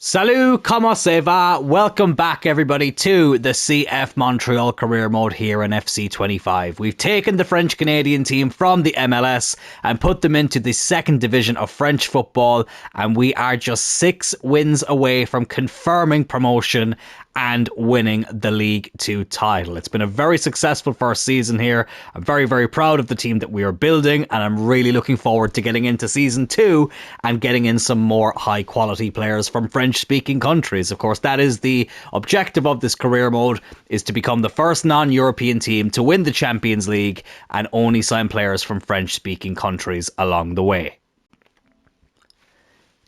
Salut, comment ça va? Welcome back everybody to the CF Montreal career mode here in FC25. We've taken the French Canadian team from the MLS and put them into the second division of French football, and we are just 6 wins away from confirming promotion and winning the League 2 title. It's been a very successful first season here. I'm very, very proud of the team that we are building, and I'm really looking forward to getting into season 2 and getting in some more high quality players from French-speaking countries. Of course, that is the objective of this career mode, is to become the first non-European team to win the Champions League and only sign players from French-speaking countries along the way.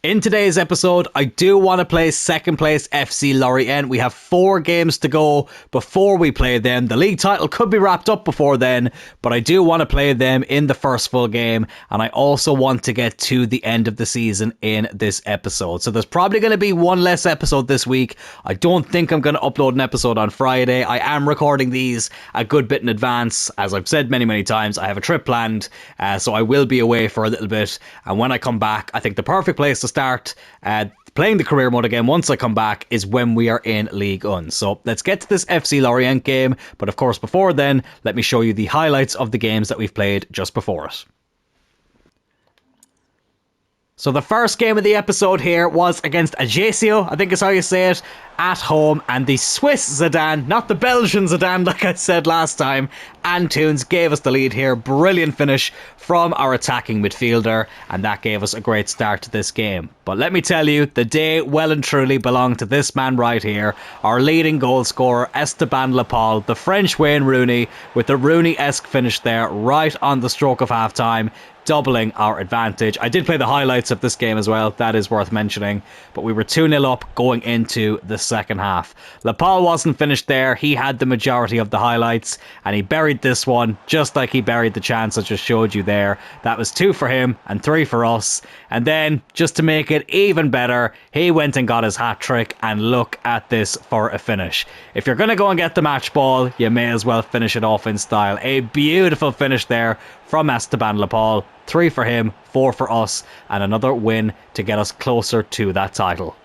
In today's episode, I do want to play second place FC Lorient. We have 4 games to go before we play them. The league title could be wrapped up before then, but I do want to play them in the first full game, and I also want to get to the end of the season in this episode. So there's probably going to be one less episode this week. I don't think I'm going to upload an episode on Friday. I am recording these a good bit in advance. As I've said many, many times, I have a trip planned, so I will be away for a little bit, and when I come back, I think the perfect place to start playing the career mode again once I come back is when we are in League 1. So let's get to this FC Lorient game, but of course before then, let me show you the highlights of the games that we've played just before it. So the first game of the episode here was against Ajaccio, I think is how you say it, at home, and the Swiss Zidane, not the Belgian Zidane like I said last time, Antunes gave us the lead here. Brilliant finish from our attacking midfielder, and that gave us a great start to this game. But let me tell you, the day well and truly belonged to this man right here, our leading goal scorer, Esteban Lepal, the French Wayne Rooney, with the Rooney-esque finish there right on the stroke of half-time, doubling our advantage. I did play the highlights of this game as well, that is worth mentioning, but we were 2-0 up going into the second half. Lepal wasn't finished there, he had the majority of the highlights, and he buried this one just like he buried the chance I just showed you there. That was 2 for him and 3 for us, and then just to make it even better, he went and got his hat-trick, and look at this for a finish. If you're going to go and get the match ball, you may as well finish it off in style. A beautiful finish there from Esteban Lepal. 3 for him, 4 for us, and another win to get us closer to that title.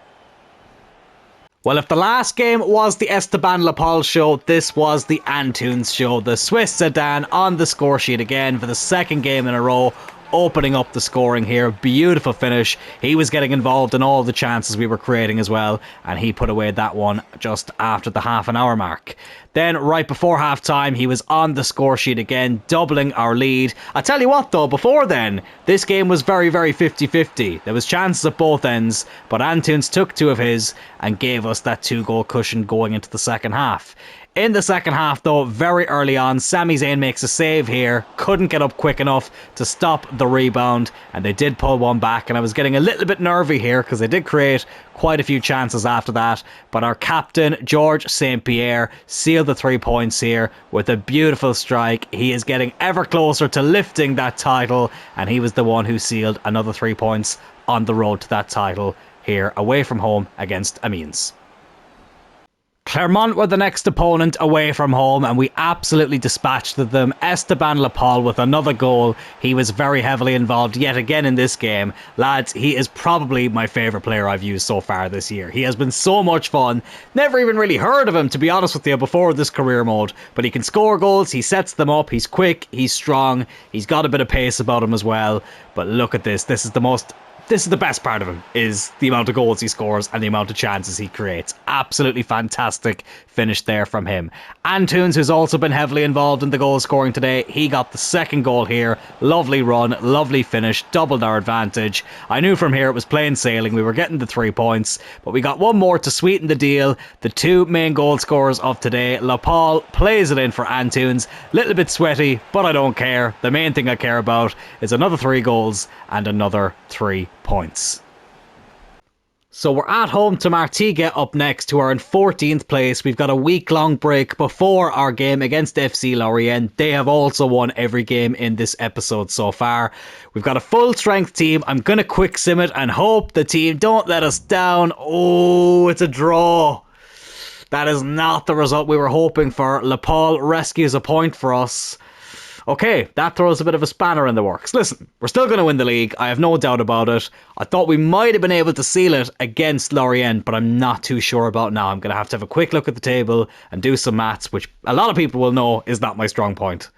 Well, if the last game was the Esteban Lepal show, this was the Antunes show. The Swiss Zidane on the score sheet again for the second game in a row, opening up the scoring here. Beautiful finish. He was getting involved in all the chances we were creating as well, and he put away that one just after the half an hour mark. Then right before half time, he was on the score sheet again, doubling our lead. I tell you what though, before then, this game was very, very 50-50. There was chances at both ends, but Antunes took 2 of his and gave us that 2-goal cushion going into the second half. In the second half though, very early on, Sami Zayn makes a save here, couldn't get up quick enough to stop the rebound, and they did pull one back, and I was getting a little bit nervy here because they did create quite a few chances after that, but our captain, Georges St-Pierre, sealed the 3 points here with a beautiful strike. He is getting ever closer to lifting that title, and he was the one who sealed another 3 points on the road to that title here away from home against Amiens. Clermont were the next opponent away from home, and we absolutely dispatched them. Esteban Lepal with another goal. He was very heavily involved yet again in this game. Lads, he is probably my favourite player I've used so far this year. He has been so much fun. Never even really heard of him, to be honest with you, before this career mode. But he can score goals, he sets them up, he's quick, he's strong, he's got a bit of pace about him as well. But look at this, this is the best part of him, is the amount of goals he scores and the amount of chances he creates. Absolutely fantastic finish there from him. Antunes, who's also been heavily involved in the goal scoring today, he got the second goal here. Lovely run, lovely finish, doubled our advantage. I knew from here it was plain sailing. We were getting the 3 points, but we got one more to sweeten the deal. The 2 main goal scorers of today, Lepal plays it in for Antunes. Little bit sweaty, but I don't care. The main thing I care about is another 3 goals and another 3 points. So we're at home to Martigues up next, who are in 14th place. We've got a week-long break before our game against FC Lorient. They have also won every game in this episode so far. We've got a full-strength team. I'm going to quick sim it and hope the team don't let us down. Oh, it's a draw. That is not the result we were hoping for. Lepal rescues a point for us. Okay, that throws a bit of a spanner in the works. Listen, we're still going to win the league. I have no doubt about it. I thought we might have been able to seal it against Lorient, but I'm not too sure about now. I'm going to have a quick look at the table and do some maths, which a lot of people will know is not my strong point.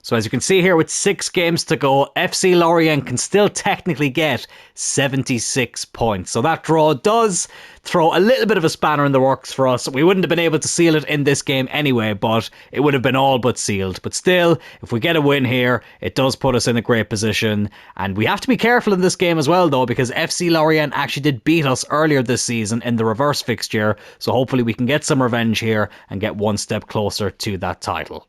So as you can see here, with 6 games to go, FC Lorient can still technically get 76 points. So that draw does throw a little bit of a spanner in the works for us. We wouldn't have been able to seal it in this game anyway, but it would have been all but sealed. But still, if we get a win here, it does put us in a great position. And we have to be careful in this game as well, though, because FC Lorient actually did beat us earlier this season in the reverse fixture. So hopefully we can get some revenge here and get one step closer to that title.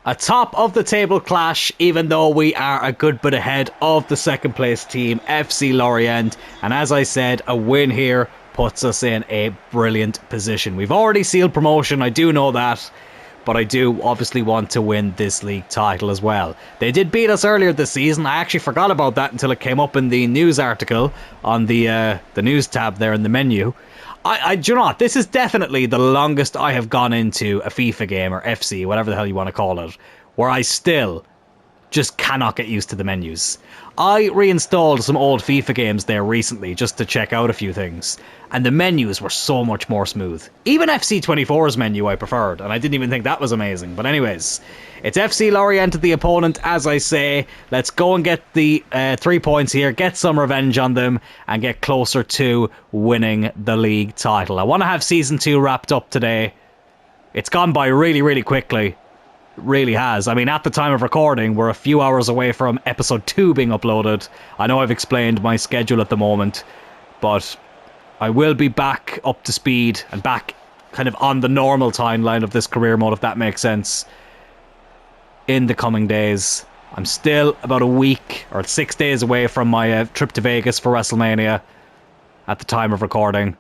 A top of the table clash, even though we are a good bit ahead of the second place team, FC Lorient. And as I said, a win here puts us in a brilliant position. We've already sealed promotion, I do know that, but I do obviously want to win this league title as well. They did beat us earlier this season. I actually forgot about that until it came up in the news article on the news tab there in the menu. Do you know what? This is definitely the longest I have gone into a FIFA game, or FC, whatever the hell you want to call it, where I still just cannot get used to the menus. I reinstalled some old FIFA games there recently just to check out a few things, and the menus were so much more smooth. Even FC24's menu I preferred, and I didn't even think that was amazing. But anyways, it's FC Lorient the opponent, as I say. Let's go and get the 3 points here, get some revenge on them, and get closer to winning the league title. I want to have Season 2 wrapped up today. It's gone by really, really quickly. Really has. I mean, at the time of recording, we're a few hours away from episode 2 being uploaded. I know I've explained my schedule at the moment, but I will be back up to speed and back kind of on the normal timeline of this career mode, if that makes sense, in the coming days. I'm still about a week or 6 days away from my trip to Vegas for WrestleMania at the time of recording.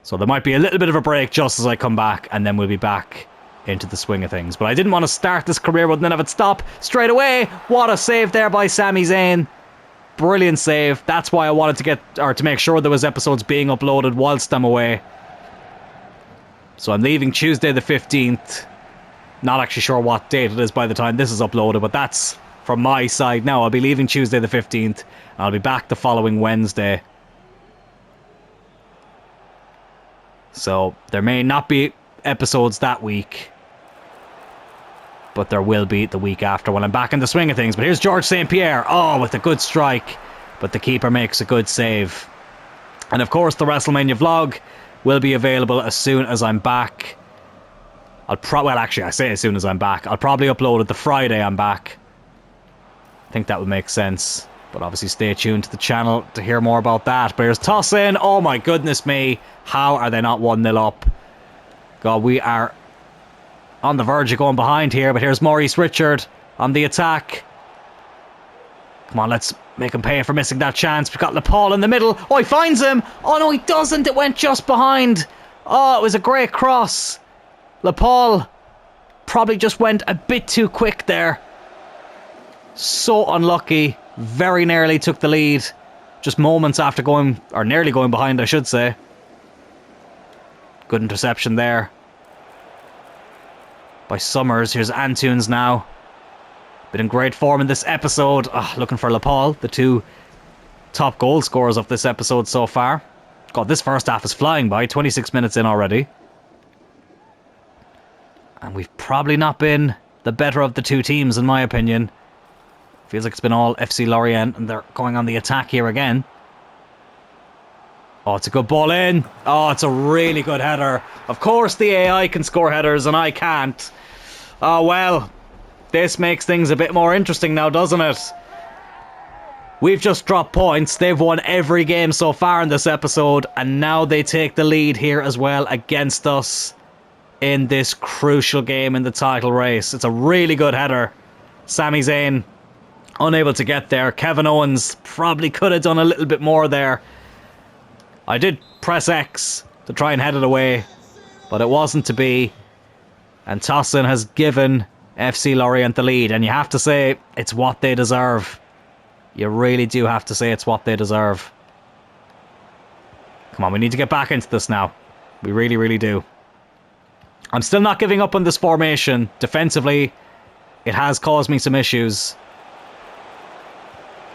So there might be a little bit of a break just as I come back, and then we'll be back into the swing of things. But I didn't want to start this career but then have it stop straight away. What a save there by Sami Zayn. Brilliant save. That's why I wanted to make sure there was episodes being uploaded whilst I'm away. So I'm leaving Tuesday the 15th. Not actually sure what date it is by the time this is uploaded, but that's from my side now. I'll be leaving Tuesday the 15th, and I'll be back the following Wednesday. So there may not be episodes that week, but there will be the week after when I'm back in the swing of things. But here's George St. Pierre. Oh, with a good strike, but the keeper makes a good save. And of course, the WrestleMania vlog will be available as soon as I'm back. Well, actually, I say as soon as I'm back. I'll probably upload it the Friday I'm back. I think that would make sense. But obviously, stay tuned to the channel to hear more about that. But here's toss in. Oh my goodness me. How are they not 1-0 up? God, we are on the verge of going behind here, but here's Maurice Richard on the attack. Come on, let's make him pay for missing that chance. We've got Lepal in the middle. Oh, he finds him. Oh, no, he doesn't. It went just behind. Oh, it was a great cross. Lepal probably just went a bit too quick there. So unlucky. Very nearly took the lead. Just moments after going, or nearly going behind, I should say. Good interception there by Summers. Here's Antunes now. Been in great form in this episode. Looking for Lepal, the 2 top goal scorers of this episode so far. God, this first half is flying by. 26 minutes in already. And we've probably not been the better of the 2 teams, in my opinion. Feels like it's been all FC Lorient, and they're going on the attack here again. Oh, it's a good ball in. Oh, it's a really good header. Of course the AI can score headers and I can't. Oh, well. This makes things a bit more interesting now, doesn't it? We've just dropped points. They've won every game so far in this episode, and now they take the lead here as well against us in this crucial game in the title race. It's a really good header. Sami Zayn unable to get there. Kevin Owens probably could have done a little bit more there. I did press X to try and head it away, but it wasn't to be. And Tossin has given FC Lorient the lead, and you have to say it's what they deserve. You really do have to say it's what they deserve. Come on, we need to get back into this now. We really, really do. I'm still not giving up on this formation. Defensively, It has caused me some issues.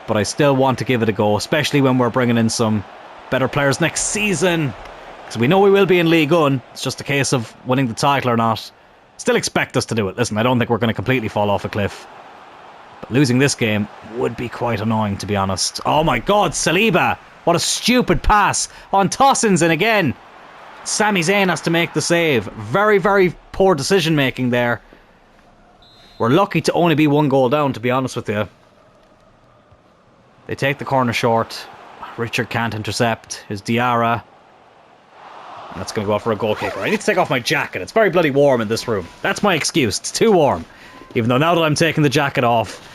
But I still want to give it a go, especially when we're bringing in some better players next season. Because we know we will be in League One. It's just a case of winning the title or not. Still expect us to do it. Listen, I don't think we're going to completely fall off a cliff. But losing this game would be quite annoying, to be honest. Oh my God, Saliba! What a stupid pass on Tossins in again. Sami Zayn has to make the save. Very, very poor decision making there. We're lucky to only be 1 goal down, to be honest with you. They take the corner short. Richard can't intercept. His Diarra. That's going to go out for a goal kicker. I need to take off my jacket. It's very bloody warm in this room. That's my excuse. It's too warm. Even though now that I'm taking the jacket off,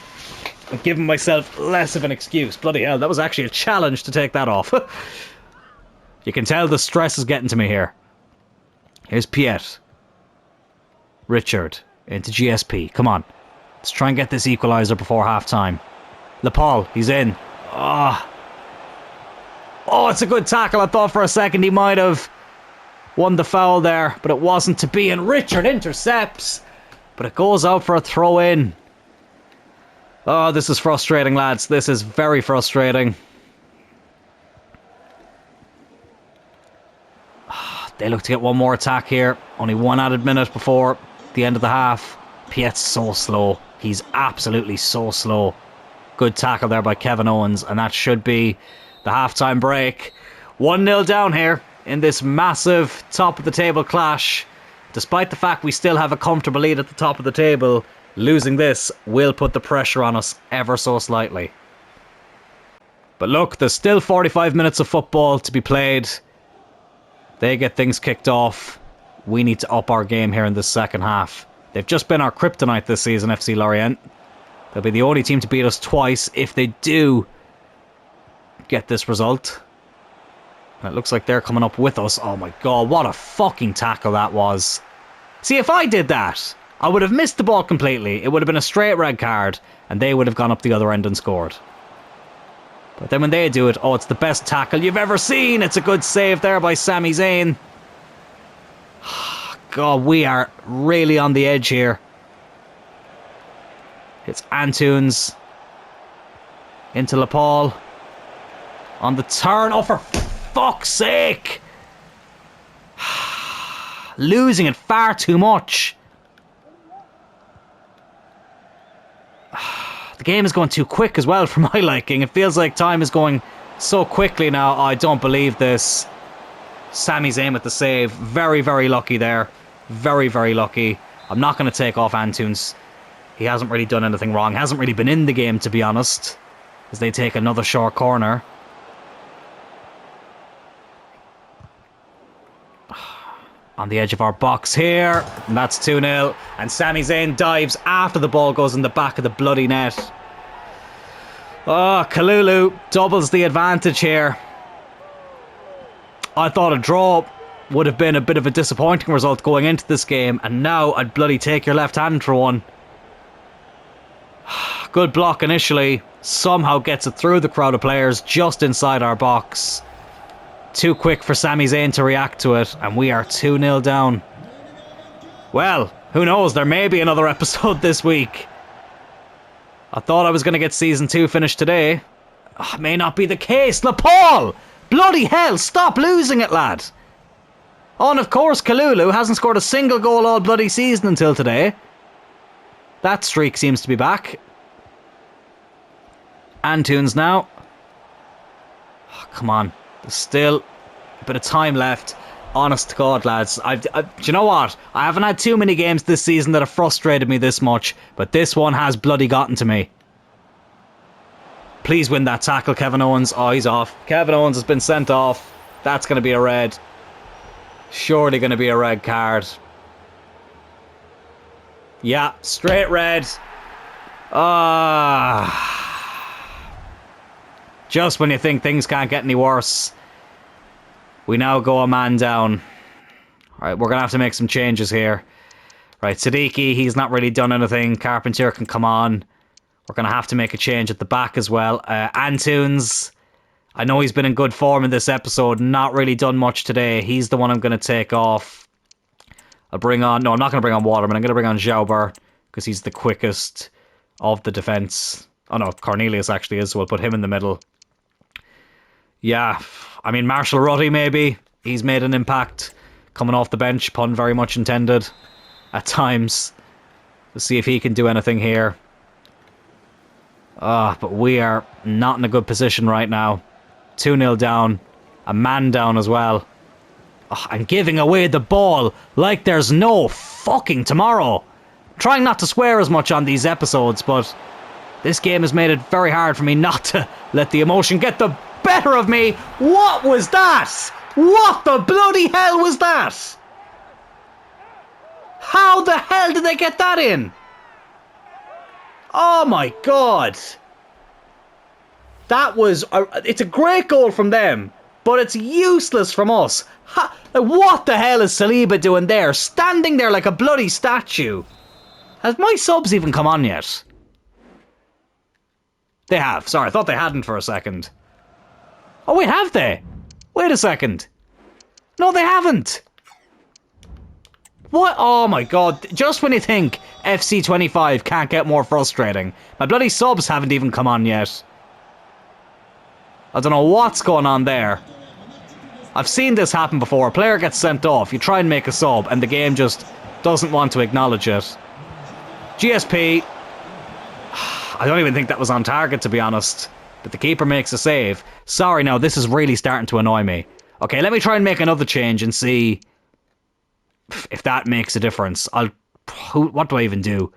I'm giving myself less of an excuse. Bloody hell, that was actually a challenge to take that off. You can tell the stress is getting to me here. Here's Piet. Richard into GSP. Come on. Let's try and get this equaliser before half-time. Lepal, he's in. Oh, it's a good tackle. I thought for a second he might have won the foul there, but it wasn't to be. And Richard intercepts, but it goes out for a throw-in. Oh, this is frustrating, lads. This is very frustrating. They look to get one more attack here. Only 1 added minute before the end of the half. Piet's so slow. He's absolutely so slow. Good tackle there by Kevin Owens, and that should be the halftime break. 1-0 down here in this massive top of the table clash. Despite the fact we still have a comfortable lead at the top of the table, losing this will put the pressure on us ever so slightly. But look, there's still 45 minutes of football to be played. They get things kicked off. We need to up our game here in this second half. They've just been our kryptonite this season, FC Lorient. They'll be the only team to beat us twice if they do get this result. And it looks like they're coming up with us. Oh my God, what a fucking tackle that was. See, if I did that, I would have missed the ball completely. It would have been a straight red card, and they would have gone up the other end and scored. But then when they do it, oh, it's the best tackle you've ever seen. It's a good save there by Sami Zayn. God, we are really on the edge here. It's Antunes into Lepal on the turn. Oh, for fuck's sake! Losing it far too much. The game is going too quick as well for my liking. It feels like time is going so quickly now. Oh, I don't believe this. Sami Zayn with the save. Very, very lucky there. Very, very lucky. I'm not going to take off Antunes. He hasn't really done anything wrong. Hasn't really been in the game, to be honest. As they take another short corner. On the edge of our box here. And that's 2-0. And Sami Zayn dives after the ball goes in the back of the bloody net. Oh, Kalulu doubles the advantage here. I thought a draw would have been a bit of a disappointing result going into this game. And now I'd bloody take your left hand for one. Good block initially. Somehow gets it through the crowd of players just inside our box. Too quick for Sami Zayn to react to it, and we are 2-0 down. Well, who knows, there may be another episode this week. I thought I was going to get Season 2 finished today. Oh, may not be the case. Lepal! Bloody hell, stop losing it, lad. Oh, and of course, Kalulu hasn't scored a single goal all bloody season until today. That streak seems to be back. Antunes now. Oh, come on. There's still a bit of time left. Honest to God, lads. Do you know what? I haven't had too many games this season that have frustrated me this much, but this one has bloody gotten to me. Please win that tackle, Kevin Owens. Oh, he's off. Kevin Owens has been sent off. That's going to be a red. Surely going to be a red card. Yeah, straight red. Just when you think things can't get any worse, we now go a man down. Alright, we're going to have to make some changes here. Right, Siddiqui, he's not really done anything. Carpentier can come on. We're going to have to make a change at the back as well. Antunes, I know he's been in good form in this episode. Not really done much today. He's the one I'm going to take off. I'll bring on... No, I'm not going to bring on Waterman. I'm going to bring on Jauber. because he's the quickest of the defence. Oh no, Cornelius actually is, so we'll put him in the middle. Yeah, I mean, Marshall Ruddy maybe. He's made an impact coming off the bench, pun very much intended at times. Let's see if he can do anything here. But we are not in a good position right now. 2-0 down. A man down as well. I'm giving away the ball like there's no fucking tomorrow. Trying not to swear as much on these episodes, but this game has made it very hard for me not to let the emotion get the better of me. What was that? What the bloody hell was that? How the hell did they get that in? Oh my god. That was... it's a great goal from them, but it's useless from us. What the hell is Saliba doing there? Standing there like a bloody statue. Has my subs even come on yet? They have. Sorry, I thought they hadn't for a second. Oh wait, have they? Wait a second. No, they haven't. What? Oh my god. Just when you think FC25 can't get more frustrating, my bloody subs haven't even come on yet. I don't know what's going on there. I've seen this happen before. A player gets sent off, you try and make a sub, and the game just doesn't want to acknowledge it. GSP. I don't even think that was on target, to be honest. But the keeper makes a save. Sorry, now this is really starting to annoy me. Okay, let me try and make another change and see if that makes a difference. What do I even do?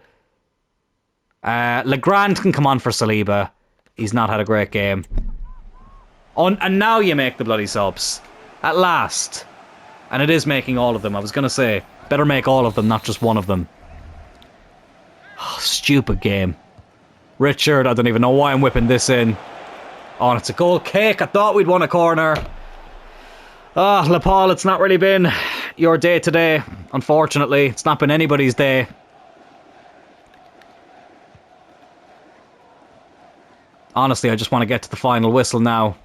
Legrand can come on for Saliba. He's not had a great game. And now you make the bloody subs. At last. And it is making all of them. I was going to say, better make all of them, not just one of them. Oh, stupid game. Richard, I don't even know why I'm whipping this in. Oh, and it's a goal kick. I thought we'd won a corner. Ah, Lepal, it's not really been your day today, unfortunately. It's not been anybody's day. Honestly, I just want to get to the final whistle now.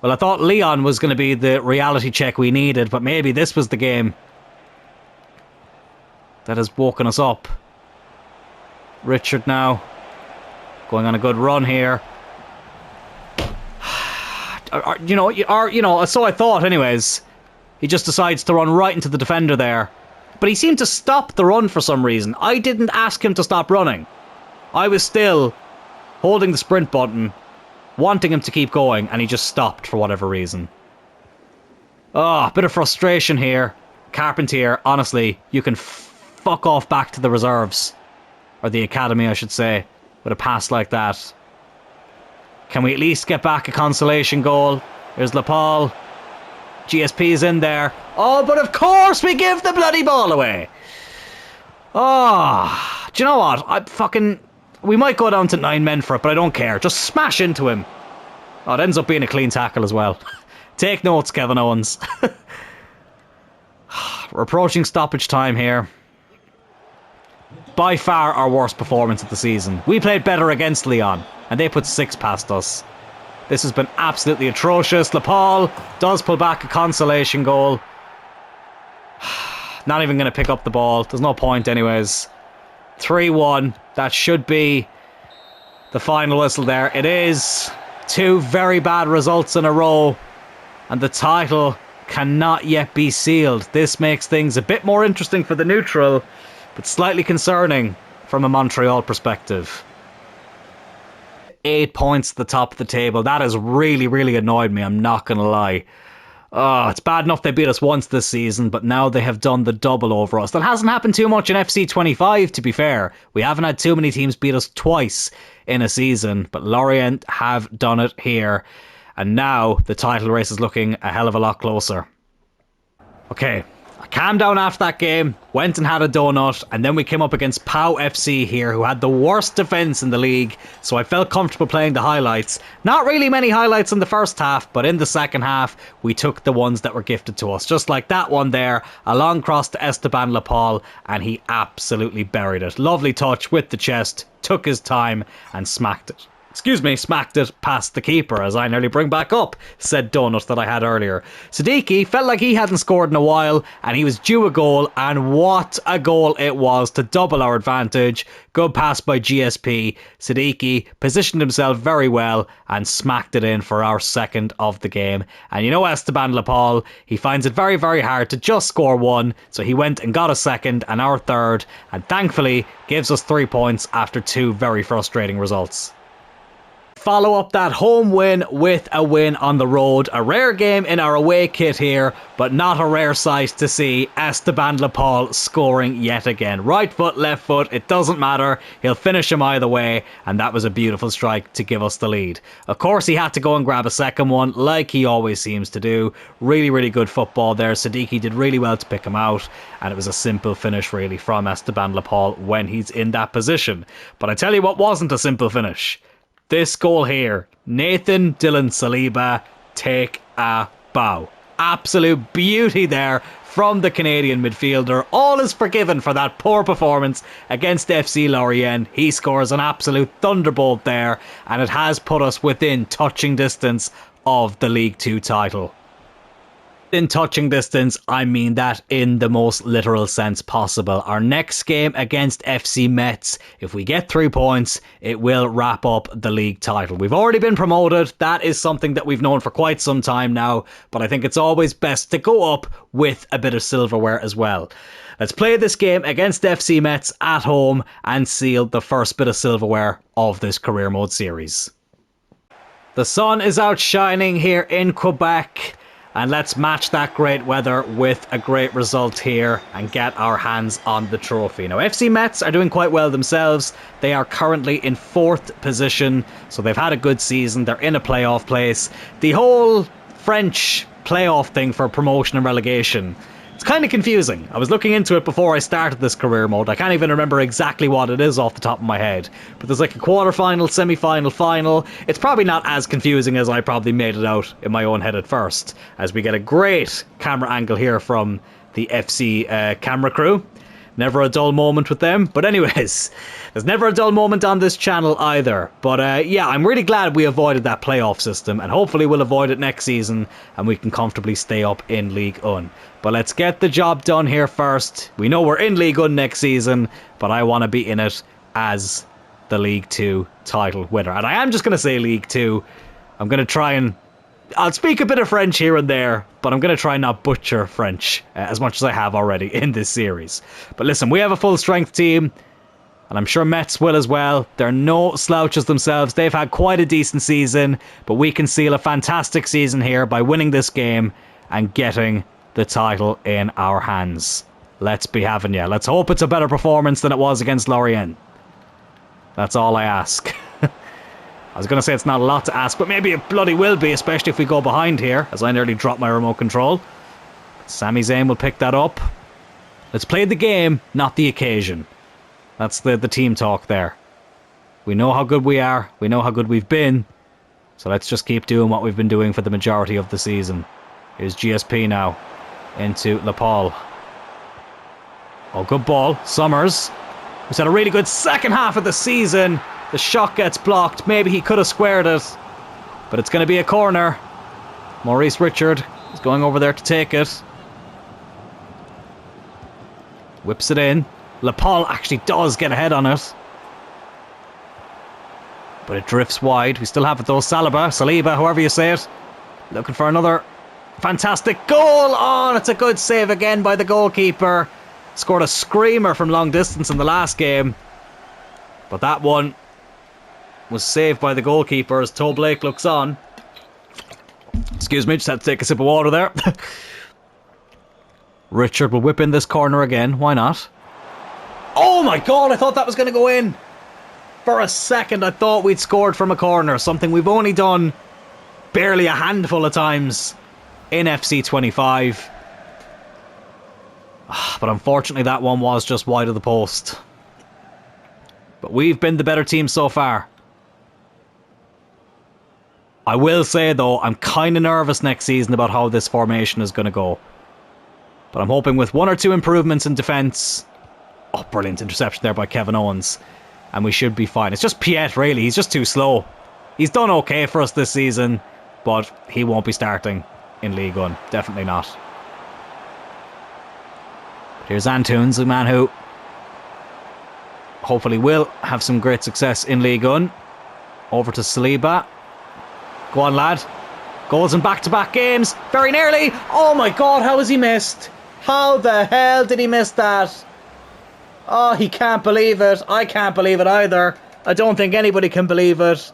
Well, I thought Leon was going to be the reality check we needed, but maybe this was the game that has woken us up. Richard now going on a good run here. So I thought anyways. He just decides to run right into the defender there. But he seemed to stop the run for some reason. I didn't ask him to stop running. I was still holding the sprint button, wanting him to keep going, and he just stopped for whatever reason. Oh, a bit of frustration here. Carpentier, honestly, you can fuck off back to the reserves. Or the academy, I should say, with a pass like that. Can we at least get back a consolation goal? There's Lepal. GSP's in there. Oh, but of course we give the bloody ball away. Oh, do you know what? We might go down to 9 men for it, but I don't care. Just smash into him. Oh, it ends up being a clean tackle as well. Take notes, Kevin Owens. We're approaching stoppage time here. By far our worst performance of the season. We played better against Lyon, and they put 6 past us. This has been absolutely atrocious. Lepal does pull back a consolation goal. Not even going to pick up the ball. There's no point anyways. 3-1. That should be the final whistle there. It is. 2 very bad results in a row. And the title cannot yet be sealed. This makes things a bit more interesting for the neutral, but slightly concerning from a Montreal perspective. 8 points at the top of the table. That has really, really annoyed me, I'm not going to lie. Oh, it's bad enough they beat us once this season, but now they have done the double over us. That hasn't happened too much in FC25, to be fair. We haven't had too many teams beat us twice in a season, but Lorient have done it here. And now the title race is looking a hell of a lot closer. Okay, I calmed down after that game, went and had a donut, and then we came up against POW FC here, who had the worst defence in the league, so I felt comfortable playing the highlights. Not really many highlights in the first half, but in the second half, we took the ones that were gifted to us. Just like that one there, a long cross to Esteban Lepal, and he absolutely buried it. Lovely touch with the chest, took his time, and smacked it. excuse me, smacked it past the keeper as I nearly bring back up said donut that I had earlier. Siddiqui felt like he hadn't scored in a while and he was due a goal, and what a goal it was to double our advantage. Good pass by GSP. Siddiqui positioned himself very well and smacked it in for our second of the game. And you know Esteban Lepal, he finds it very, very hard to just score one, so he went and got a second and our third, and thankfully gives us 3 points after 2 very frustrating results. Follow up that home win with a win on the road. A rare game in our away kit here, but not a rare sight to see Esteban Lepal scoring yet again. Right foot, left foot, it doesn't matter. He'll finish him either way, and that was a beautiful strike to give us the lead. Of course, he had to go and grab a second one, like he always seems to do. Really, really good football there. Siddiqui did really well to pick him out, and it was a simple finish really from Esteban Lepal when he's in that position. But I tell you what wasn't a simple finish. This goal here, Nathan Dylan Saliba, take a bow. Absolute beauty there from the Canadian midfielder. All is forgiven for that poor performance against FC Lorient. He scores an absolute thunderbolt there, and it has put us within touching distance of the League 2 title. In touching distance, I mean that in the most literal sense possible. Our next game against FC Metz, if we get 3 points, it will wrap up the league title. We've already been promoted. That is something that we've known for quite some time now, but I think it's always best to go up with a bit of silverware as well. Let's play this game against FC Metz at home and seal the first bit of silverware of this career mode series. The sun is out shining here in Quebec. And let's match that great weather with a great result here and get our hands on the trophy. Now, FC Metz are doing quite well themselves. They are currently in 4th position, so they've had a good season. They're in a playoff place. The whole French playoff thing for promotion and relegation, it's kind of confusing. I was looking into it before I started this career mode. I can't even remember exactly what it is off the top of my head. But there's like a quarter-final, semi-final, final. It's probably not as confusing as I probably made it out in my own head at first, as we get a great camera angle here from the FC camera crew. Never a dull moment with them. But anyways, there's never a dull moment on this channel either. But yeah, I'm really glad we avoided that playoff system, and hopefully we'll avoid it next season and we can comfortably stay up in League 1. But let's get the job done here first. We know we're in League 1 next season, but I want to be in it as the League 2 title winner. And I am just going to say League 2. I'm going to try and... I'll speak a bit of French here and there, but I'm going to try and not butcher French as much as I have already in this series. But listen, we have a full strength team, and I'm sure Metz will as well. They're no slouches themselves. They've had quite a decent season, but we can seal a fantastic season here by winning this game and getting the title in our hands. Let's be having ya. Let's hope it's a better performance than it was against Lorient. That's all I ask. I was going to say it's not a lot to ask, but maybe it bloody will be, especially if we go behind here, as I nearly dropped my remote control. Sami Zayn will pick that up. Let's play the game, not the occasion. That's the team talk there. We know how good we are. We know how good we've been. So let's just keep doing what we've been doing for the majority of the season. Here's GSP now. Into Lepal. Oh, good ball. Summers, who's had a really good second half of the season. The shot gets blocked. Maybe he could have squared it. But it's going to be a corner. Maurice Richard is going over there to take it. Whips it in. Lepal actually does get ahead on it. But it drifts wide. We still have it though. Saliba, however you say it. Looking for another fantastic goal. Oh, it's a good save again by the goalkeeper. Scored a screamer from long distance in the last game. But that one was saved by the goalkeeper as Toe Blake looks on. Excuse me, just had to take a sip of water there. Richard will whip in this corner again. Why not? Oh my god, I thought that was going to go in. For a second, I thought we'd scored from a corner. Something we've only done barely a handful of times in FC 25. But unfortunately, that one was just wide of the post. But we've been the better team so far. I will say, though, I'm kind of nervous next season about how this formation is going to go. But I'm hoping with 1 or 2 improvements in defence. Oh, brilliant interception there by Kevin Owens. And we should be fine. It's just Piet, really. He's just too slow. He's done okay for us this season, but he won't be starting in League One. Definitely not. Here's Antunes, the man who hopefully will have some great success in League One. Over to Saliba. Go on, lad. Goals in back-to-back games. Very nearly. Oh my God, how has he missed? How the hell did he miss that? Oh, he can't believe it. I can't believe it either. I don't think anybody can believe it.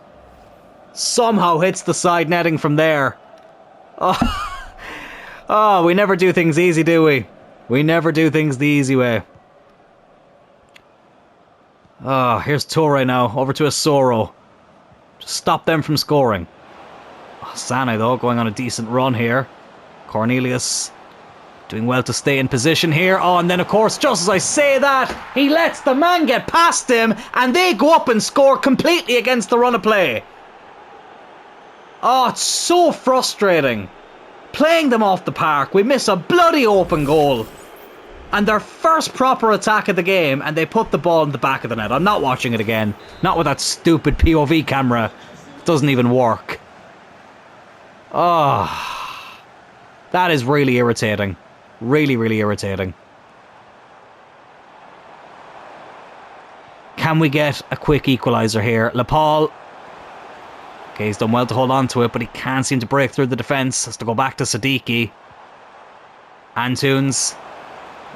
Somehow hits the side netting from there. Oh, oh, we never do things easy, do we? We never do things the easy way. Oh, here's Toure now. Over to Asoro. Just stop them from scoring. Oh, Sané, though, going on a decent run here. Cornelius doing well to stay in position here. Oh, and then, of course, just as I say that, he lets the man get past him, and they go up and score completely against the run of play. Oh, it's so frustrating. Playing them off the park, we miss a bloody open goal. And their first proper attack of the game, and they put the ball in the back of the net. I'm not watching it again. Not with that stupid POV camera. It doesn't even work. Oh, that is really irritating. Really, really irritating. Can we get a quick equaliser here? Lepal. Okay, he's done well to hold on to it, but he can't seem to break through the defence. Has to go back to Siddiqui. Antunes.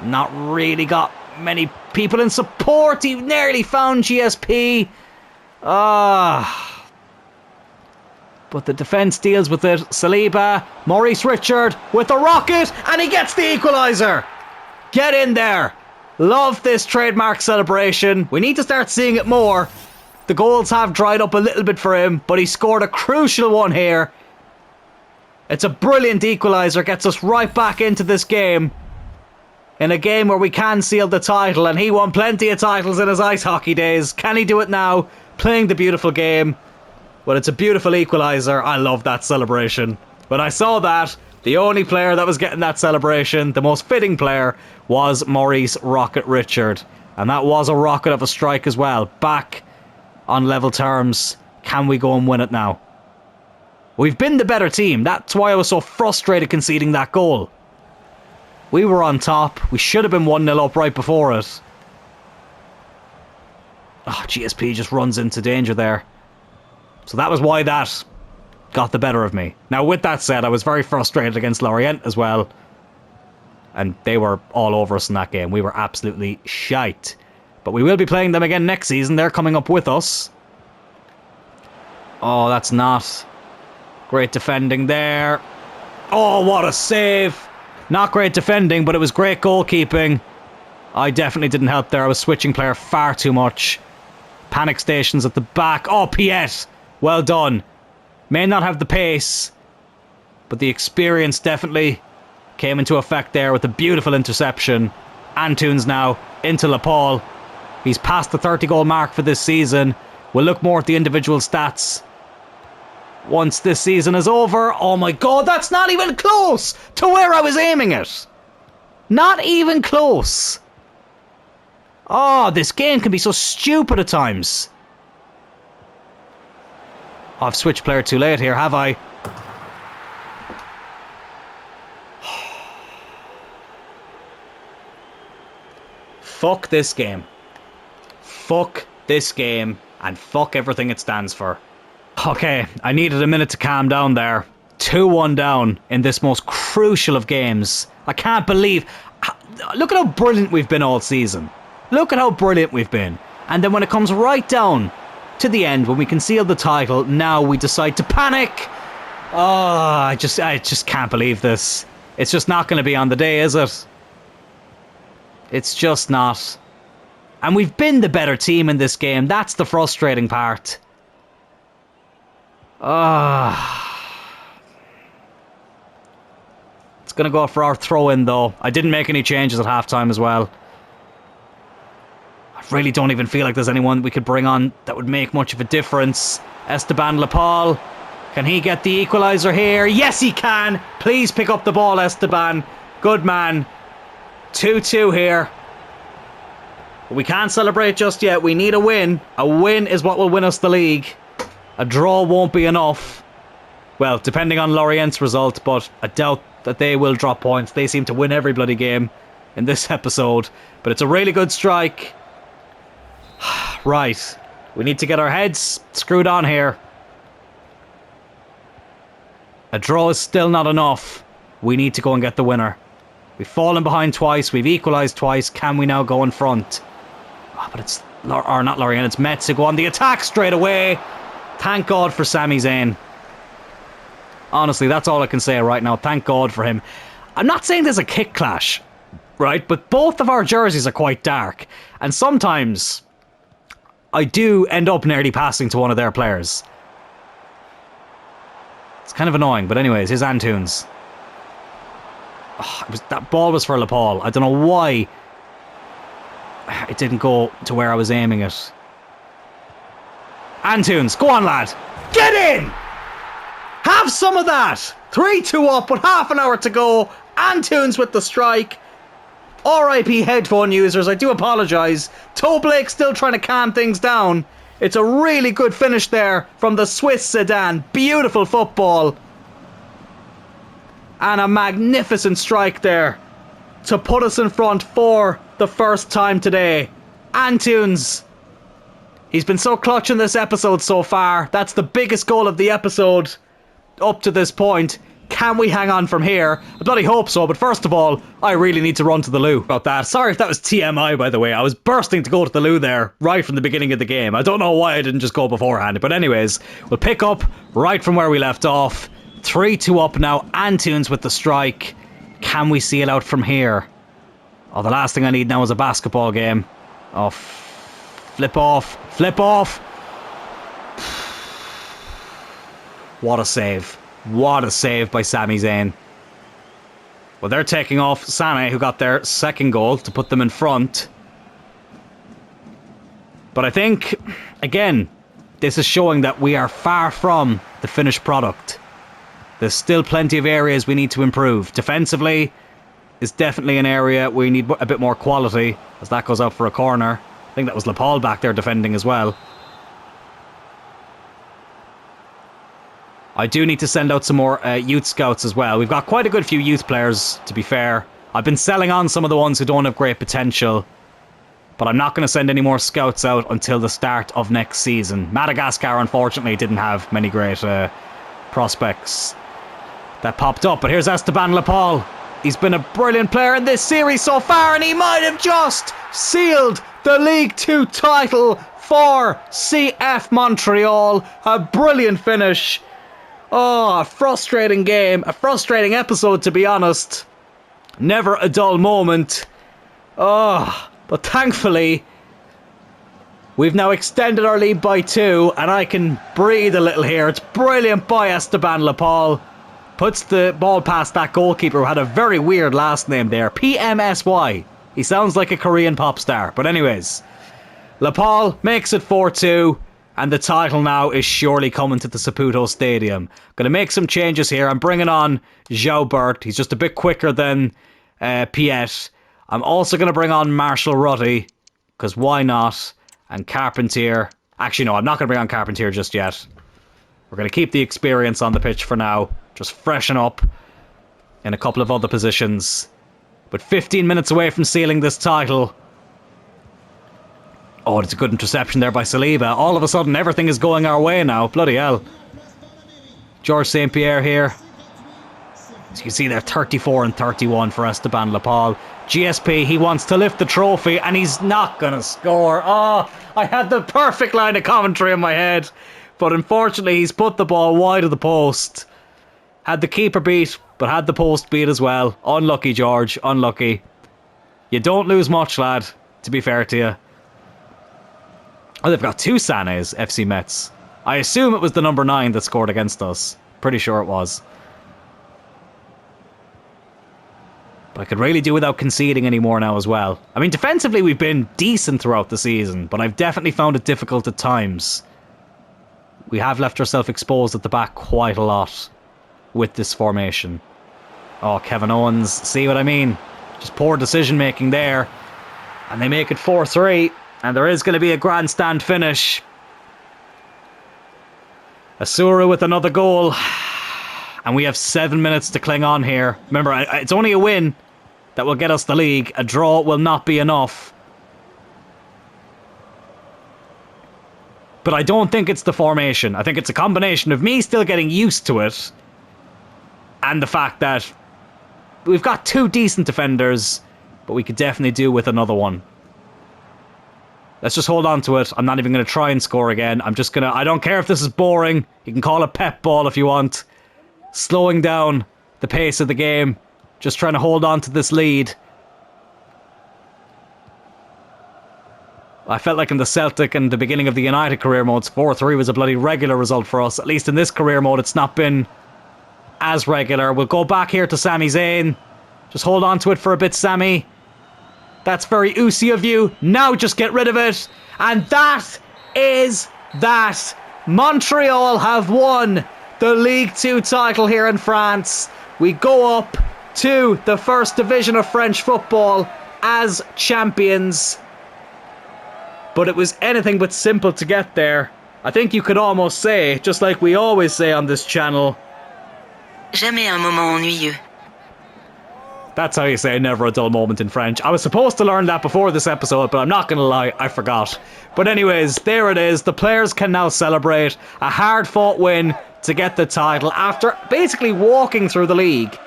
Not really got many people in support. He nearly found GSP. But the defence deals with it. Saliba, Maurice Richard with a rocket, and he gets the equaliser. Get in there. Love this trademark celebration. We need to start seeing it more. The goals have dried up a little bit for him, but he scored a crucial one here. It's a brilliant equaliser. Gets us right back into this game. In a game where we can seal the title, and he won plenty of titles in his ice hockey days. Can he do it now? Playing the beautiful game. But it's a beautiful equaliser. I love that celebration. When I saw that, the only player that was getting that celebration, the most fitting player, was Maurice Rocket Richard. And that was a rocket of a strike as well. Back on level terms. Can we go and win it now? We've been the better team. That's why I was so frustrated conceding that goal. We were on top. We should have been 1-0 up right before it. Oh, GSP just runs into danger there. So that was why that got the better of me. Now, with that said, I was very frustrated against Lorient as well. And they were all over us in that game. We were absolutely shite. But we will be playing them again next season. They're coming up with us. Oh, that's not great defending there. Oh, what a save. Not great defending, but it was great goalkeeping. I definitely didn't help there. I was switching player far too much. Panic stations at the back. Oh, Piet. Well done. May not have the pace, but the experience definitely came into effect there with a beautiful interception. Antunes now into Lepal. He's past the 30-goal mark for this season. We'll look more at the individual stats once this season is over. Oh my God, that's not even close to where I was aiming it. Not even close. Oh, this game can be so stupid at times. Oh, I've switched player too late here, have I? Fuck this game. Fuck this game and fuck everything it stands for. Okay, I needed a minute to calm down there. 2-1 down in this most crucial of games. I can't believe... Look at how brilliant we've been all season. Look at how brilliant we've been. And then when it comes right down to the end, when we can seal the title, now we decide to panic. Oh, I just can't believe this. It's just not going to be on the day, is it? It's just not. And we've been the better team in this game. That's the frustrating part. It's going to go for our throw-in, though. I didn't make any changes at halftime as well. I really don't even feel like there's anyone we could bring on that would make much of a difference. Esteban Lepal. Can he get the equaliser here? Yes, he can. Please pick up the ball, Esteban. Good man. 2-2 here. But we can't celebrate just yet. We need a win. A win is what will win us the league. A draw won't be enough. Well, depending on Lorient's result, but I doubt that they will drop points. They seem to win every bloody game in this episode. But it's a really good strike. Right. We need to get our heads screwed on here. A draw is still not enough. We need to go and get the winner. We've fallen behind twice. We've equalised twice. Can we now go in front? Oh, but it's... Or not Lorient, it's Metz who go on the attack straight away. Thank God for Sami Zayn. Honestly, that's all I can say right now. Thank God for him. I'm not saying there's a kick clash, right? But both of our jerseys are quite dark. And sometimes I do end up nearly passing to one of their players. It's kind of annoying. But anyways, here's Antunes. Oh, that ball was for Lepal. I don't know why it didn't go to where I was aiming it. Antunes, go on, lad. Get in! Have some of that! 3-2 up with half an hour to go. Antunes with the strike. RIP headphone users, I do apologise. Toe Blake still trying to calm things down. It's a really good finish there from the Swiss Zidane. Beautiful football. And a magnificent strike there to put us in front for the first time today. Antunes. He's been so clutch in this episode so far. That's the biggest goal of the episode up to this point. Can we hang on from here? I bloody hope so, but first of all, I really need to run to the loo. About that. Sorry if that was TMI, by the way. I was bursting to go to the loo there right from the beginning of the game. I don't know why I didn't just go beforehand. But anyways, we'll pick up right from where we left off. 3-2 up now. Antunes with the strike. Can we see it out from here? Oh, the last thing I need now is a basketball game. Oh, flip off. Flip off. What a save. What a save by Sami Zayn. Well, they're taking off Sané, who got their second goal to put them in front. But I think, again, this is showing that we are far from the finished product. There's still plenty of areas we need to improve. Defensively is definitely an area we need a bit more quality, as that goes out for a corner. I think that was Lepal back there defending as well. I do need to send out some more youth scouts as well. We've got quite a good few youth players, to be fair. I've been selling on some of the ones who don't have great potential, but I'm not going to send any more scouts out until the start of next season. Madagascar, unfortunately, didn't have many great prospects that popped up. But here's Esteban Lepal. He's been a brilliant player in this series so far, and he might have just sealed the League 2 title for CF Montreal. A brilliant finish. Oh, a frustrating game. A frustrating episode, to be honest. Never a dull moment. Oh, but thankfully, we've now extended our lead by 2, and I can breathe a little here. It's brilliant by Esteban Lepal. Puts the ball past that goalkeeper who had a very weird last name there. PMSY. He sounds like a Korean pop star. But anyways, Lepal makes it 4-2. And the title now is surely coming to the Saputo Stadium. Going to make some changes here. I'm bringing on João Bert. He's just a bit quicker than Piet. I'm also going to bring on Marshall Ruddy, because why not? And Carpentier. Actually, no, I'm not going to bring on Carpentier just yet. We're going to keep the experience on the pitch for now. Just freshen up in a couple of other positions. But 15 minutes away from sealing this title. Oh, it's a good interception there by Saliba. All of a sudden, everything is going our way now. Bloody hell. George St. Pierre here. As you can see there, 34 and 31 for Esteban Lepal. GSP, he wants to lift the trophy, and he's not going to score. Oh, I had the perfect line of commentary in my head. But unfortunately, he's put the ball wide of the post. Had the keeper beat, but had the post beat as well. Unlucky, George. Unlucky. You don't lose much, lad, to be fair to you. Oh, they've got 2 Sanés, FC Metz. I assume it was the number 9 that scored against us. Pretty sure it was. But I could really do without conceding anymore now as well. I mean, defensively we've been decent throughout the season, but I've definitely found it difficult at times. We have left ourselves exposed at the back quite a lot with this formation. Oh, Kevin Owens, see what I mean? Just poor decision making there. And they make it 4-3. And there is going to be a grandstand finish. Asura with another goal. And we have 7 minutes to cling on here. Remember, it's only a win that will get us the league. A draw will not be enough. But I don't think it's the formation. I think it's a combination of me still getting used to it and the fact that we've got 2 decent defenders, but we could definitely do with another one. Let's just hold on to it. I'm not even going to try and score again. I'm just going to... I don't care if this is boring. You can call it pep ball if you want. Slowing down the pace of the game. Just trying to hold on to this lead. I felt like in the Celtic and the beginning of the United career modes, 4-3 was a bloody regular result for us. At least in this career mode, it's not been as regular. We'll go back here to Sami Zayn. Just hold on to it for a bit, Sami. That's very Usi of you. Now just get rid of it. And that is that. Montreal have won the League 2 title here in France. We go up to the first division of French football as champions. But it was anything but simple to get there. I think you could almost say, just like we always say on this channel, jamais un moment ennuyeux. That's how you say never a dull moment in French. I was supposed to learn that before this episode, but I'm not going to lie, I forgot. But anyways, there it is. The players can now celebrate a hard-fought win to get the title. After basically walking through the league,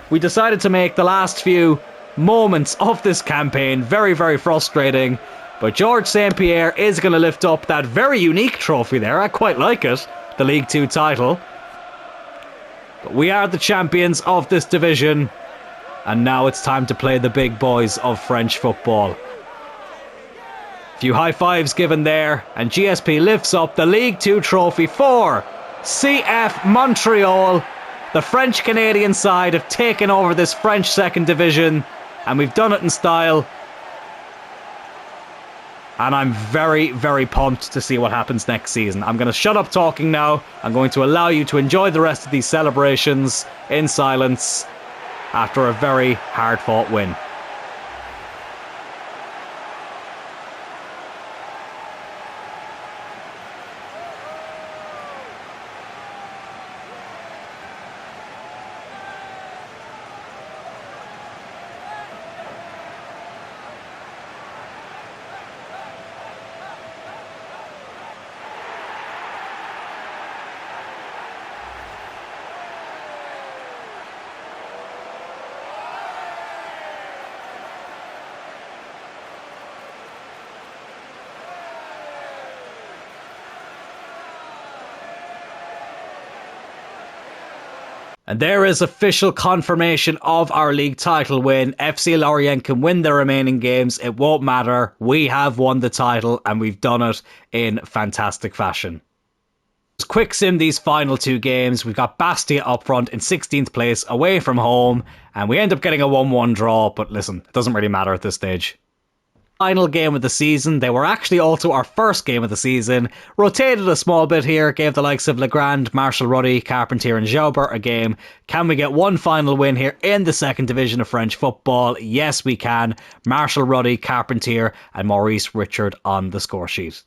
we decided to make the last few moments of this campaign very, very frustrating. But George St. Pierre is going to lift up that very unique trophy there. I quite like it. The League 2 title. But we are the champions of this division. And now it's time to play the big boys of French football. A few high fives given there. And GSP lifts up the League 2 trophy for CF Montreal. The French-Canadian side have taken over this French second division. And we've done it in style. And I'm very, very pumped to see what happens next season. I'm going to shut up talking now. I'm going to allow you to enjoy the rest of these celebrations in silence after a very hard-fought win. And there is official confirmation of our league title win. FC Lorient can win the remaining games. It won't matter. We have won the title and we've done it in fantastic fashion. Just quick sim these final 2 games. We've got Bastia up front in 16th place away from home. And we end up getting a 1-1 draw. But listen, it doesn't really matter at this stage. Final game of the season. They were actually also our first game of the season. Rotated a small bit here, gave the likes of Legrand, Marshall Ruddy, Carpentier and Jaubert a game. Can we get one final win here in the second division of French football? Yes, we can. Marshall Ruddy, Carpentier and Maurice Richard on the score sheet.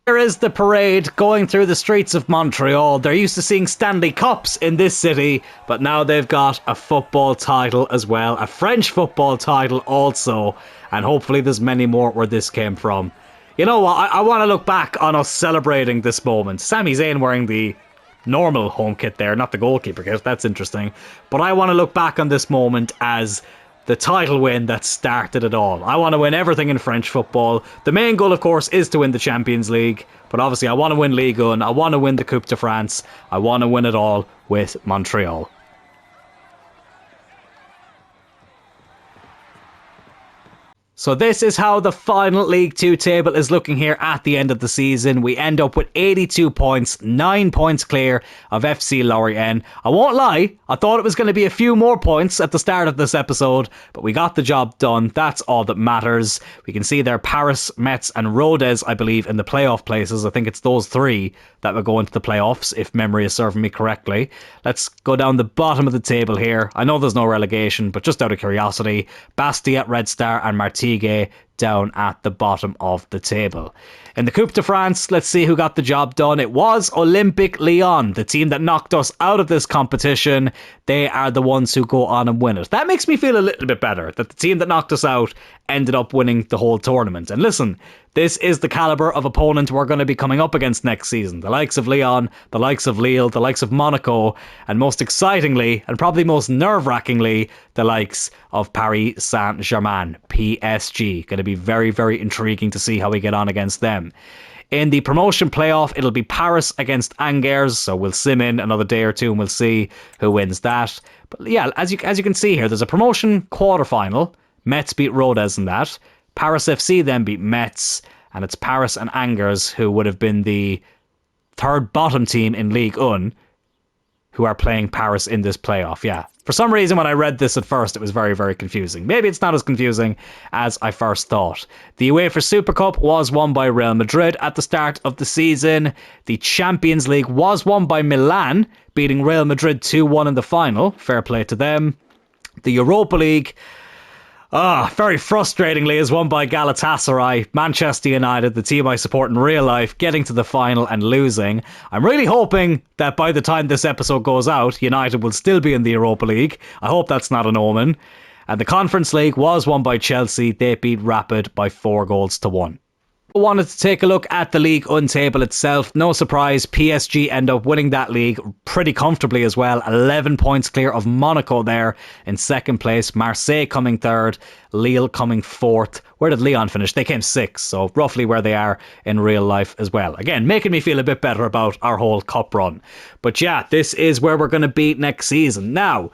There is the parade going through the streets of Montreal. They're used to seeing Stanley Cups in this city, but now they've got a football title as well. A French football title also. And hopefully there's many more where this came from. You know what? I want to look back on us celebrating this moment. Sami Zayn wearing the normal home kit there, not the goalkeeper kit. That's interesting. But I want to look back on this moment as the title win that started it all. I want to win everything in French football. The main goal, of course, is to win the Champions League. But obviously I want to win Ligue 1. I want to win the Coupe de France. I want to win it all with Montreal. So this is how the final League 2 table is looking here at the end of the season. We end up with 82 points, 9 points clear of FC Lorient. I won't lie, I thought it was going to be a few more points at the start of this episode, but we got the job done. That's all that matters. We can see there Paris, Metz and Rodez, I believe, in the playoff places. I think it's those 3 that will go into the playoffs, if memory is serving me correctly. Let's go down the bottom of the table here. I know there's no relegation, but just out of curiosity, Bastia, Red Star and Martigues down at the bottom of the table. In the Coupe de France, let's see who got the job done. It was Olympique Lyon, the team that knocked us out of this competition. They are the ones who go on and win it. That makes me feel a little bit better, that the team that knocked us out ended up winning the whole tournament. And listen, this is the calibre of opponent we're going to be coming up against next season. The likes of Lyon, the likes of Lille, the likes of Monaco, and most excitingly, and probably most nerve-wrackingly, the likes of Paris Saint-Germain, PSG. Going to be very, very intriguing to see how we get on against them. In the promotion playoff, it'll be Paris against Angers, so we'll sim in another day or two and we'll see who wins that. But yeah, as you can see here, there's a promotion quarterfinal. Metz beat Rodez in that. Paris FC then beat Metz, and it's Paris and Angers who would have been the third bottom team in Ligue 1 who are playing Paris in this playoff. Yeah. For some reason, when I read this at first, it was very, very confusing. Maybe it's not as confusing as I first thought. The UEFA Super Cup was won by Real Madrid at the start of the season. The Champions League was won by Milan, beating Real Madrid 2-1 in the final. Fair play to them. The Europa League, very frustratingly, is won by Galatasaray. Manchester United, the team I support in real life, getting to the final and losing. I'm really hoping that by the time this episode goes out, United will still be in the Europa League. I hope that's not an omen. And the Conference League was won by Chelsea. They beat Rapid by 4-1. I wanted to take a look at the Ligue 1 table itself. No surprise, PSG end up winning that league pretty comfortably as well. 11 points clear of Monaco there in second place. Marseille coming third. Lille coming fourth. Where did Lyon finish? They came sixth, so roughly where they are in real life as well. Again, making me feel a bit better about our whole cup run. But yeah, this is where we're going to be next season. Now,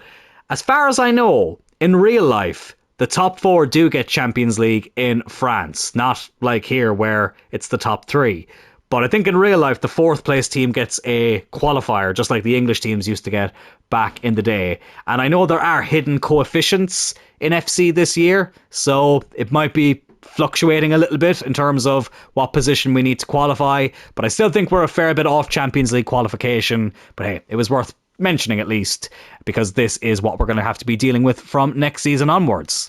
as far as I know, in real life, the top four do get Champions League in France, not like here where it's the top three. But I think in real life, the fourth place team gets a qualifier, just like the English teams used to get back in the day. And I know there are hidden coefficients in FC this year, so it might be fluctuating a little bit in terms of what position we need to qualify. But I still think we're a fair bit off Champions League qualification. But hey, it was worth mentioning at least, because this is what we're going to have to be dealing with from next season onwards.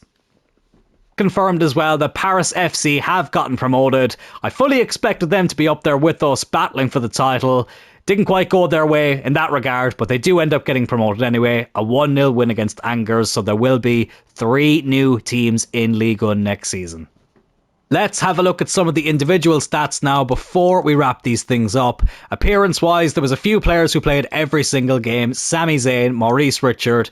Confirmed as well that Paris FC have gotten promoted. I fully expected them to be up there with us battling for the title. Didn't quite go their way in that regard, but they do end up getting promoted anyway. A 1-0 win against Angers, so there will be 3 new teams in Ligue 1 next season. Let's have a look at some of the individual stats now before we wrap these things up. Appearance-wise, there was a few players who played every single game. Sami Zayn, Maurice Richard,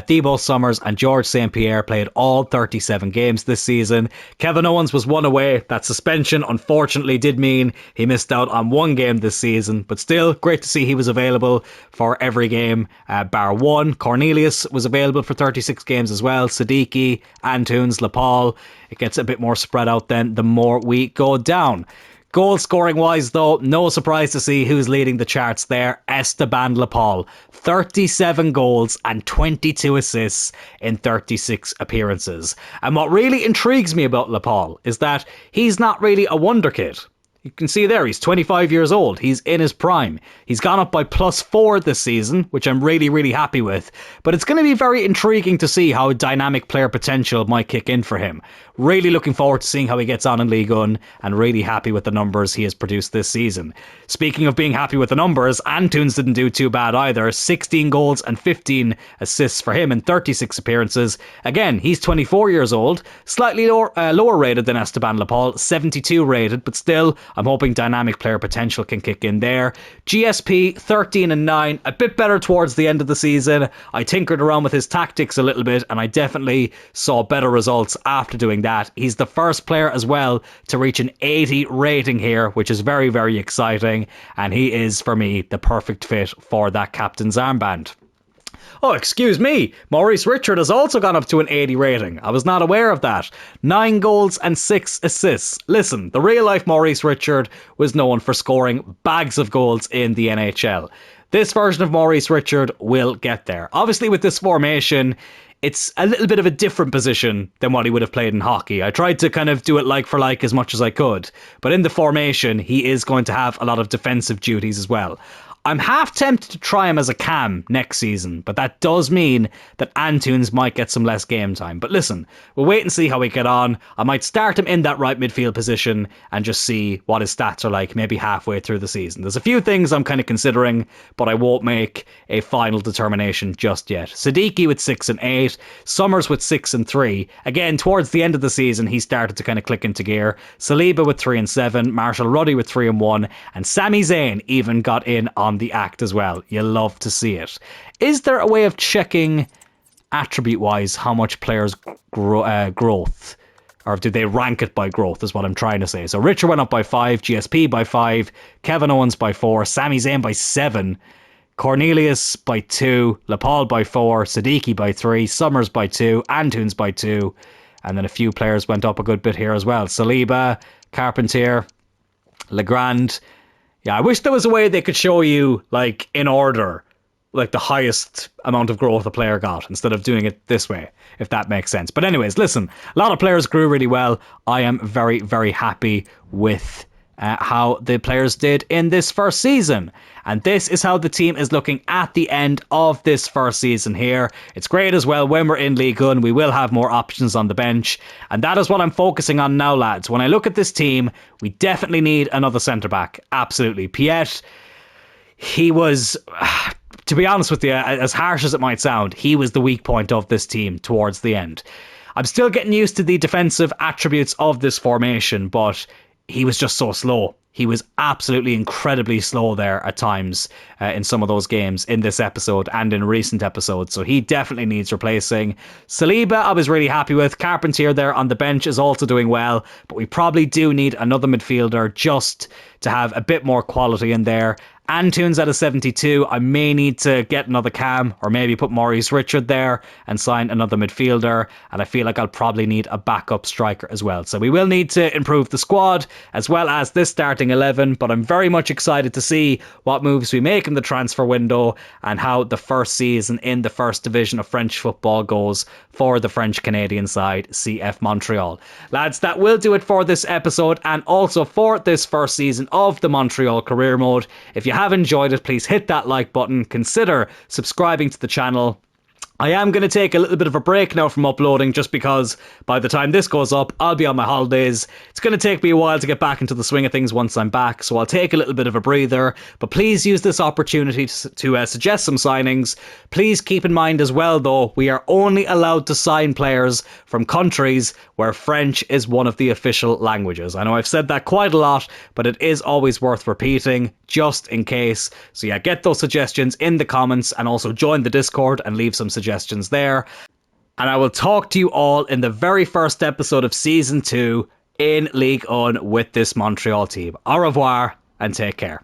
Thibaut Summers and George St. Pierre played all 37 games this season. Kevin Owens was one away. That suspension unfortunately did mean he missed out on 1 game this season, but still great to see he was available for every game bar one. Cornelius was available for 36 games as well. Siddiqui, Antunes, Lepal. It gets a bit more spread out then the more we go down. Goal scoring wise though, no surprise to see who's leading the charts there. Esteban Lepal, 37 goals and 22 assists in 36 appearances. And what really intrigues me about Lepal is that he's not really a wonder kid. You can see there, he's 25 years old. He's in his prime. He's gone up by +4 this season, which I'm really, really happy with. But it's going to be very intriguing to see how dynamic player potential might kick in for him. Really looking forward to seeing how he gets on in Ligue 1 and really happy with the numbers he has produced this season. Speaking of being happy with the numbers, Antunes didn't do too bad either. 16 goals and 15 assists for him in 36 appearances. Again, he's 24 years old, slightly lower rated than Esteban Lepal, 72 rated, but still, I'm hoping dynamic player potential can kick in there. GSP 13 and 9, a bit better towards the end of the season. I tinkered around with his tactics a little bit and I definitely saw better results after doing that. He's the first player as well to reach an 80 rating here, which is very, very exciting. And he is, for me, the perfect fit for that captain's armband. Oh, excuse me, Maurice Richard has also gone up to an 80 rating. I was not aware of that. 9 goals and 6 assists. Listen, the real life Maurice Richard was known for scoring bags of goals in the NHL. This version of Maurice Richard will get there. Obviously with this formation, it's a little bit of a different position than what he would have played in hockey. I tried to kind of do it like for like as much as I could. But in the formation, he is going to have a lot of defensive duties as well. I'm half tempted to try him as a cam next season, but that does mean that Antunes might get some less game time. But listen, we'll wait and see how we get on. I might start him in that right midfield position and just see what his stats are like maybe halfway through the season. There's a few things I'm kind of considering, but I won't make a final determination just yet. Siddiqui with 6 and 8, Summers with 6 and 3. Again, towards the end of the season, he started to kind of click into gear. Saliba with 3 and 7, Marshall Ruddy with 3 and 1, and Sami Zayn even got in on the act as well. You love to see it. Is there a way of checking attribute-wise how much players' growth, or do they rank it by growth is what I'm trying to say. So Richard went up by 5, GSP by 5, Kevin Owens by 4, Sami Zayn by 7, Cornelius by 2, Lapaul by 4, Siddiqui by 3, Summers by 2, Antunes by 2, and then a few players went up a good bit here as well. Saliba, Carpentier, Legrand. Yeah, I wish there was a way they could show you, like, in order, like, the highest amount of growth a player got, instead of doing it this way, if that makes sense. But anyways, listen, a lot of players grew really well. I am very, very happy with how the players did in this first season. And this is how the team is looking at the end of this first season here. It's great as well when we're in League One. We will have more options on the bench. And that is what I'm focusing on now, lads. When I look at this team, we definitely need another centre-back. Absolutely. Piet, he was, to be honest with you, as harsh as it might sound, he was the weak point of this team towards the end. I'm still getting used to the defensive attributes of this formation, but he was just so slow. He was absolutely incredibly slow there at times in some of those games in this episode and in recent episodes. So he definitely needs replacing. Saliba, I was really happy with. Carpentier there on the bench is also doing well, but we probably do need another midfielder just to have a bit more quality in there. Antunes at a 72. I may need to get another cam or maybe put Maurice Richard there and sign another midfielder. And I feel like I'll probably need a backup striker as well. So we will need to improve the squad as well as this starting 11. But I'm very much excited to see what moves we make in the transfer window and how the first season in the first division of French football goes for the French-Canadian side, CF Montreal. Lads, that will do it for this episode and also for this first season of the Montreal Career Mode. If you have enjoyed it, please hit that like button, consider subscribing to the channel. I am going to take a little bit of a break now from uploading just because by the time this goes up, I'll be on my holidays. It's going to take me a while to get back into the swing of things once I'm back, so I'll take a little bit of a breather. But please use this opportunity to suggest some signings. Please keep in mind as well, though, we are only allowed to sign players from countries where French is one of the official languages. I know I've said that quite a lot, but it is always worth repeating just in case. So yeah, get those suggestions in the comments and also join the Discord and leave some suggestions there. And I will talk to you all in the very first episode of Season 2 in League One with this Montreal team. Au revoir and take care.